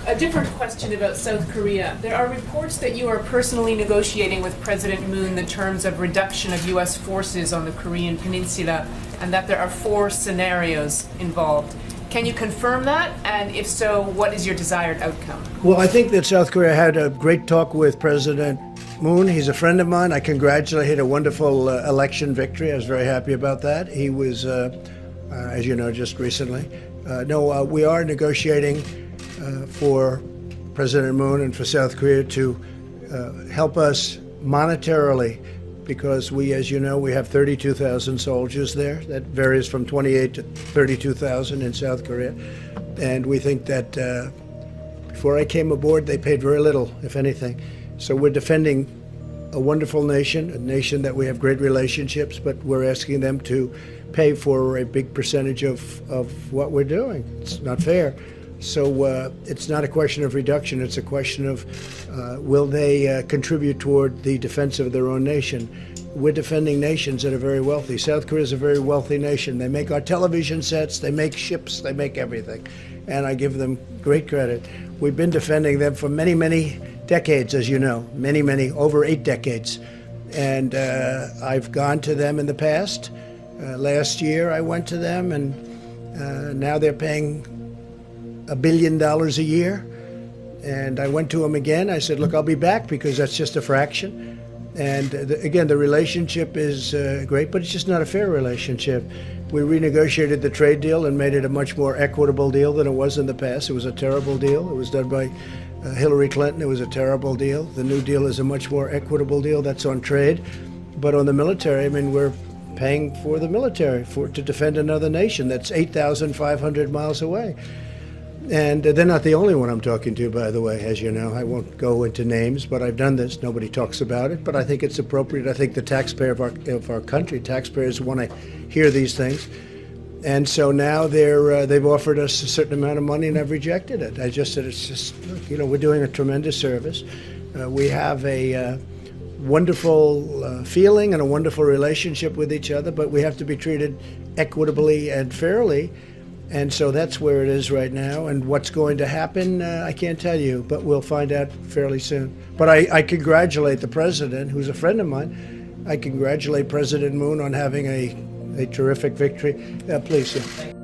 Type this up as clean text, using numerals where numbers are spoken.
A different question about South Korea. There are reports that you are personally negotiating with President Moon the terms of reduction of U.S. forces on the Korean Peninsula, and that there are 4 scenarios involved. Can you confirm that? And if so, what is your desired outcome? Well, I think that South Korea had a great talk with President Moon. He's a friend of mine. I congratulate him. A wonderful election victory. I was very happy about that. He was, as you know, just recently. We are negotiating for President Moon and for South Korea to help us monetarily, because we, as you know, we have 32,000 soldiers there. That varies from 28 to 32,000 in South Korea. And we think that before I came aboard, they paid very little, if anything. So we're defending a wonderful nation, a nation that we have great relationships, but we're asking them to pay for a big percentage of what we're doing. It's not fair. So it's not a question of reduction, it's a question of will they contribute toward the defense of their own nation. We're defending nations that are very wealthy. South Korea is a very wealthy nation. They make our television sets, they make ships, they make everything. And I give them great credit. We've been defending them for many, many decades, as you know, many, over 8 decades. And I've gone to them in the past. Last year I went to them, and now they're paying $1 billion a year. And I went to them again. I said, look, I'll be back, because that's just a fraction. And again, the relationship is great, but it's just not a fair relationship. We renegotiated the trade deal and made it a much more equitable deal than it was in the past. It was a terrible deal. It was done by Hillary Clinton. It was a terrible deal. The new deal is a much more equitable deal. That's on trade. But on the military, I mean, we're paying for the military to defend another nation that's 8,500 miles away. And they're not the only one I'm talking to, by the way, as you know. I won't go into names, but I've done this. Nobody talks about it, but I think it's appropriate. I think the taxpayer of our country, taxpayers want to hear these things. And so now they've offered us a certain amount of money, and I've rejected it. I just said, it's just, look, you know, we're doing a tremendous service. We have a wonderful feeling and a wonderful relationship with each other, but we have to be treated equitably and fairly. And so that's where it is right now. And what's going to happen, I can't tell you, but we'll find out fairly soon. But I congratulate the president, who's a friend of mine. I congratulate President Moon on having a terrific victory. Please.